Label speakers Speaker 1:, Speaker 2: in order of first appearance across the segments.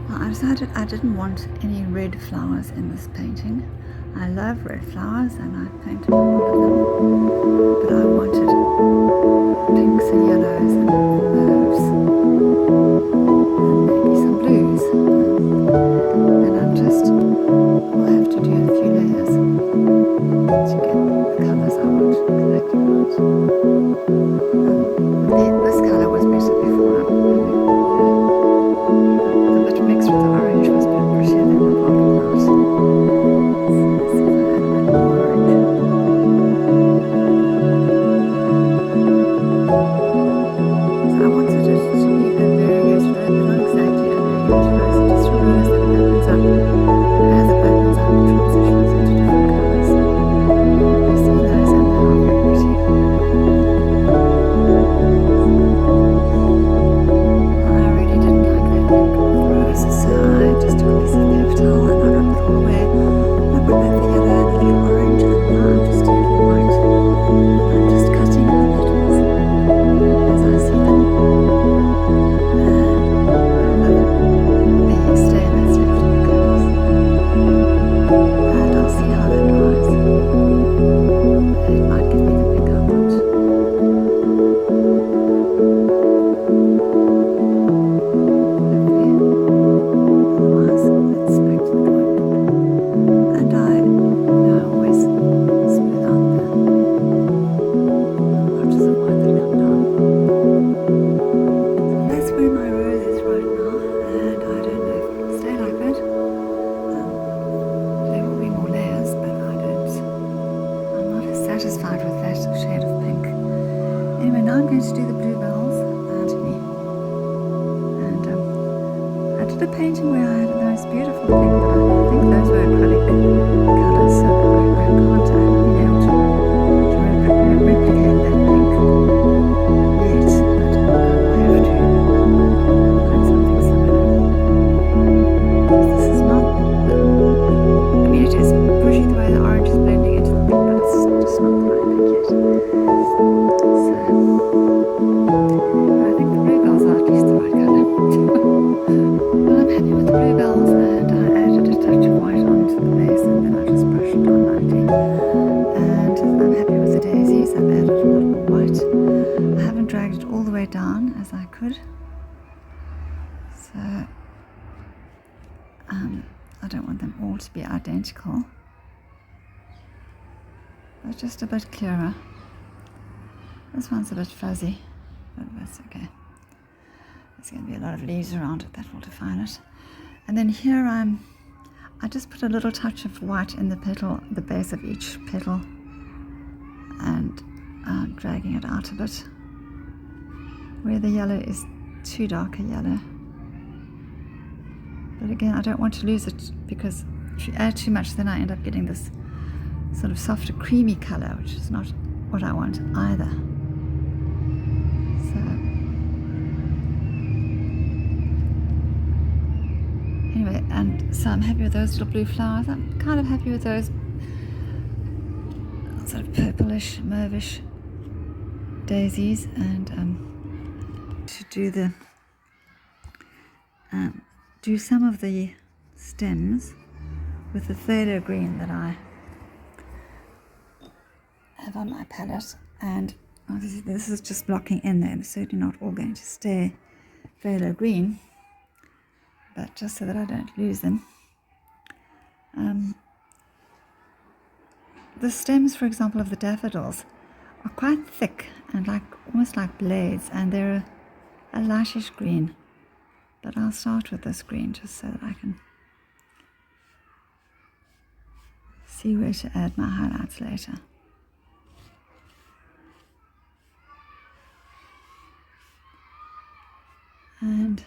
Speaker 1: Well, I decided I didn't want any red flowers in this painting. I love red flowers and I painted a lot of them, but I wanted pinks and yellows and mauves and maybe some blues. And I'm just, will have to do a few layers to get the colours I want collected out. This colour was better before. The bit mixed with the orange was a bit prettier than the part without. So let's see if I add a bit more orange. So I wanted it to be a variegated red, but not exactly a variegated rose. It just removes that it opens up. And as it opens up, it transitions into different colours. You see those, and they are very pretty. I really didn't like that pink of the roses, so I just took a piece of paper towel and I rubbed it all away. I put both the yellow and a little orange, and now I'm just taking white and I'm just cutting the petals as I see them. And the stain that's left on goes. And I'll see how that dries. It might give me the pink I want. Otherwise, let's back to the drawing board. And I always smooth out the patches of white that come down. So that's where my rose is right now, and I don't know if it will stay like that. There will be more layers, but I'm not as satisfied with that shade of pink. Anyway, now I'm going to do the bluebells underneath. And I did a painting where I had those beautiful pink, but I think those were acrylic colours, so I haven't been able to replicate that pink yet, but I have to find something similar. This is not, it is pretty the way the orange is blending into the pink, but it's just not the right pink yet. So, I think the bluebells are at least the right colour. Well, I'm happy with the bluebells, and I added a touch of white onto the base, and then I just brushed it on lightly. And I'm happy with the daisies. I've added a lot more white. I haven't dragged it all the way down as I could. So, I don't want them all to be identical, but just a bit clearer. This one's a bit fuzzy, but that's okay. There's going to be a lot of leaves around it that will define it. And then here I just put a little touch of white in the petal, the base of each petal, and dragging it out a bit where the yellow is too dark a yellow. But again, I don't want to lose it, because if you add too much, then I end up getting this sort of softer creamy colour, which is not what I want either. So anyway, and so I'm happy with those little blue flowers. I'm kind of happy with those sort of purplish, mauvish daisies, and to do the do some of the stems with the phthalo green that I have on my palette, and obviously this is just blocking in there. It's certainly not all going to stay phthalo green, but just so that I don't lose them. The stems, for example, of the daffodils are quite thick and almost like blades, and they're a lightish green. But I'll start with this green just so that I can see where to add my highlights later. And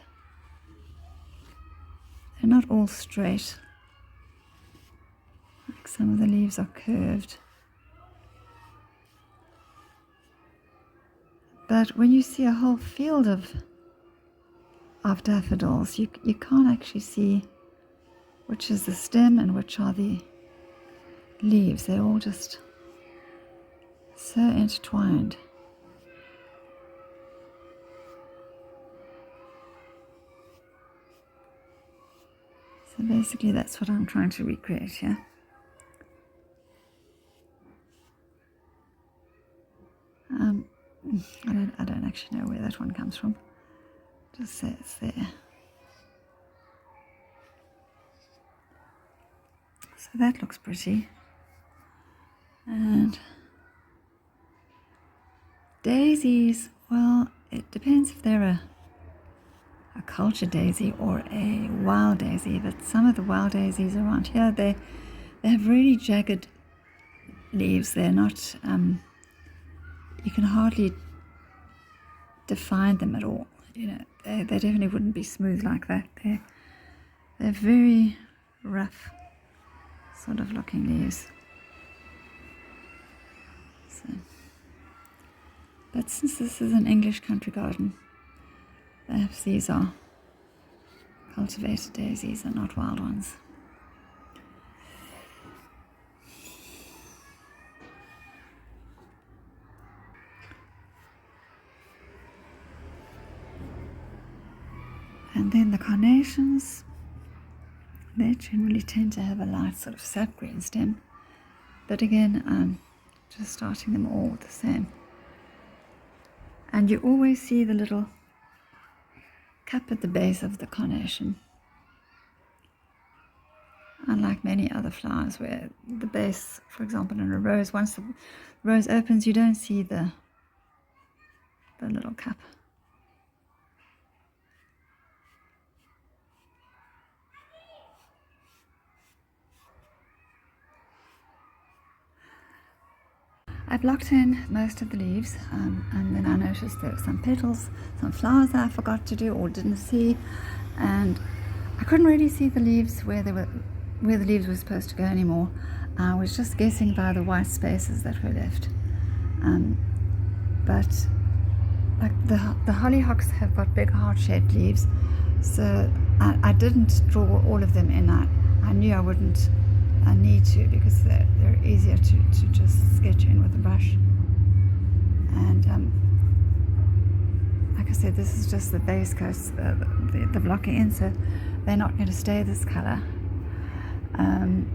Speaker 1: they're not all straight, like some of the leaves are curved. But when you see a whole field of daffodils, you can't actually see which is the stem and which are the leaves. They're all just so intertwined. So basically that's what I'm trying to recreate here. I don't actually know where that one comes from. Just say it's there. So that looks pretty. And daisies, well, it depends if they're a culture daisy or a wild daisy, but some of the wild daisies around here, they have really jagged leaves. They're not, you can hardly define them at all. You know, they definitely wouldn't be smooth like that. They're very rough sort of looking leaves. So, but since this is an English country garden, perhaps these are cultivated daisies and not wild ones. And then the carnations, they generally tend to have a light sort of sap green stem. But again, I'm just starting them all the same. And you always see the little cup at the base of the carnation. Unlike many other flowers where the base, for example in a rose, once the rose opens, you don't see the little cup. I blocked in most of the leaves, and then I noticed there were some petals, some flowers that I forgot to do or didn't see, and I couldn't really see the leaves where the leaves were supposed to go anymore. I was just guessing by the white spaces that were left. But like the hollyhocks have got big heart-shaped leaves, so I didn't draw all of them in. I knew I wouldn't. I need to, because they're easier to just sketch in with a brush. And like I said, this is just the base coat, the blocking in, so they're not going to stay this color. And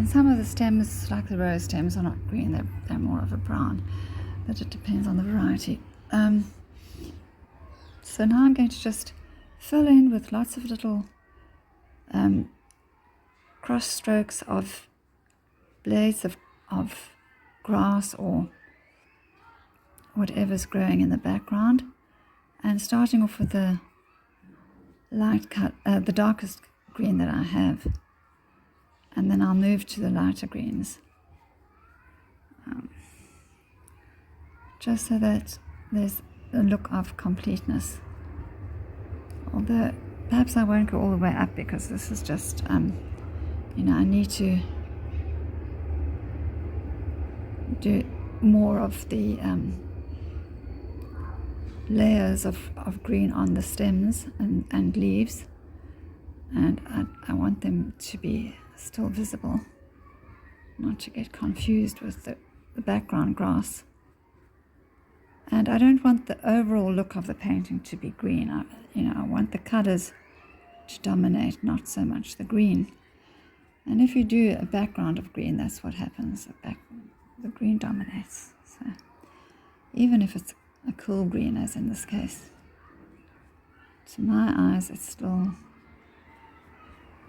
Speaker 1: some of the stems, like the rose stems, are not green, they're more of a brown, but it depends on the variety. So now I'm going to just fill in with lots of little cross strokes of blades of grass or whatever's growing in the background, and starting off with the the darkest green that I have, and then I'll move to the lighter greens, just so that there's a look of completeness. Although perhaps I won't go all the way up, because this is just I need to do more of the layers of green on the stems and leaves, and I want them to be still visible, not to get confused with the background grass. And I don't want the overall look of the painting to be green. I want the colors to dominate, not so much the green. And if you do a background of green, that's what happens. The green dominates. So even if it's a cool green, as in this case, to my eyes, it still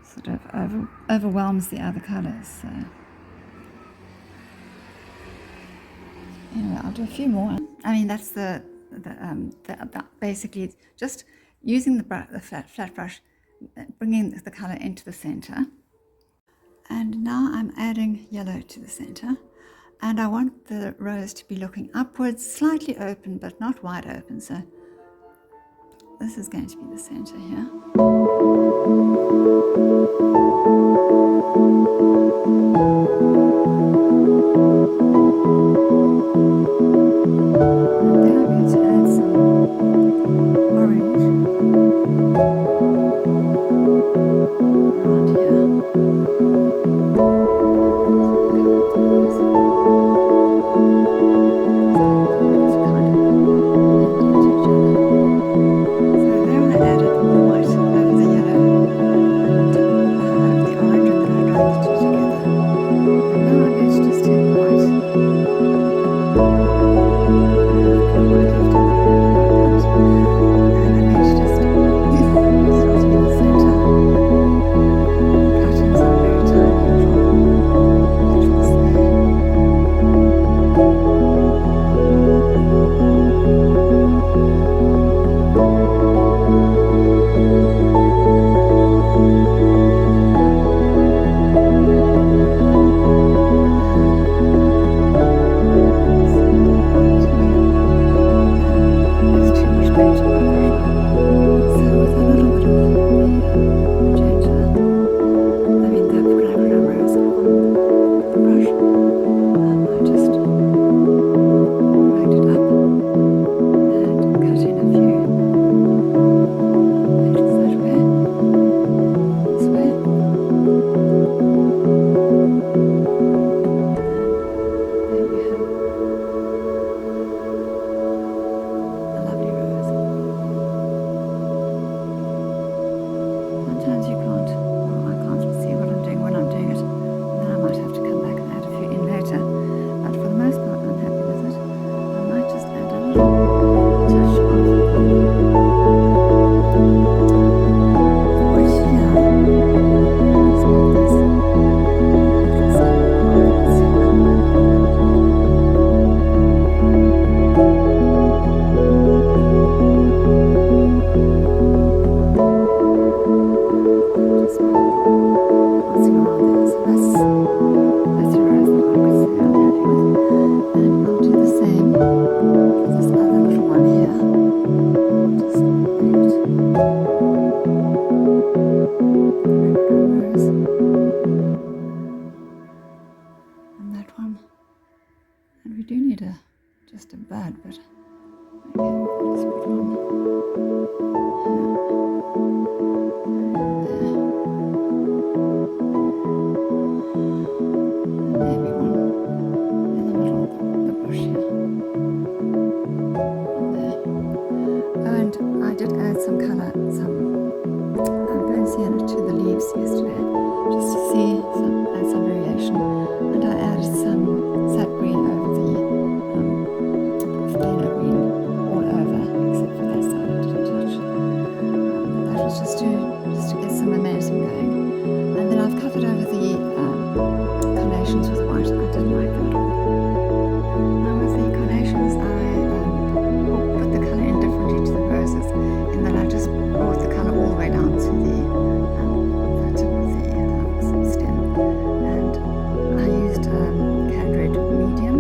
Speaker 1: sort of overwhelms the other colors. So anyway, I'll do a few more. I mean, that's the basically just using the flat brush, bringing the color into the center. And now I'm adding yellow to the center, and I want the rose to be looking upwards, slightly open but not wide open. So this is going to be the center here. And then I'm going to add some orange around here. So there I added more white over the yellow. sienna to the leaves yesterday, just to see some variation. And I added some sap green over the phthalo green all over, except for that side I didn't touch. But that was just to get some momentum going. And then I've covered over the carnations with white. I didn't like that at all. Now with the carnations, I put the colour in differently to the roses, in that I just brought the colour all the way down to the tip of the stem. And I used cad red medium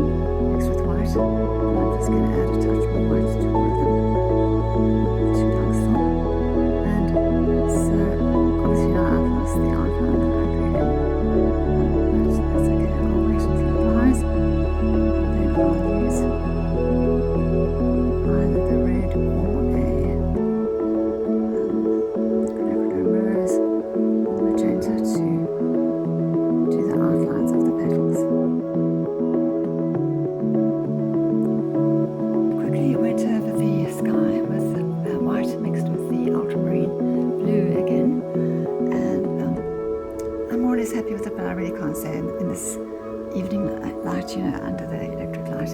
Speaker 1: mixed with white. And I'm just going to add a touch more white to all of them. Too dark still. And so obviously now I've lost the outline that I created. That's okay, I'll wait until it dries. And then I'll use either the red or a rose or magenta to do the outlines of the petals. Quickly went over the sky with white mixed with the ultramarine blue again, and I'm more or less happy with it, but I really can't say in this evening light, under the electric light,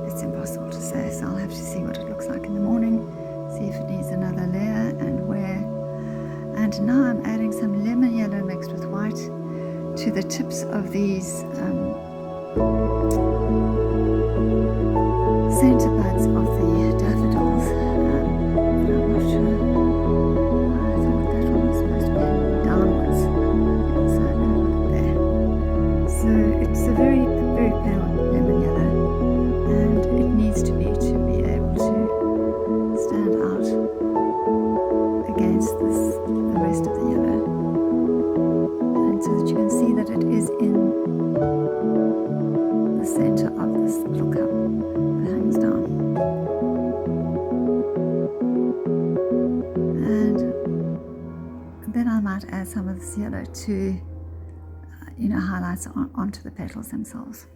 Speaker 1: it's impossible to say. So I'll have to see what it looks like in the morning, see if it needs another layer and where. And now I'm adding some lemon yellow mixed with white to the tips of these center buds of the daffodils. I'm not sure. I thought that one was supposed to be downwards, so I'm going to put it there. So it's a very, very pale lemon yellow, and it needs to be able to stand out against the rest of the yellow, and so that you can see that it is in the center of this little cup that hangs down. And then I might add some of this yellow to highlights onto the petals themselves.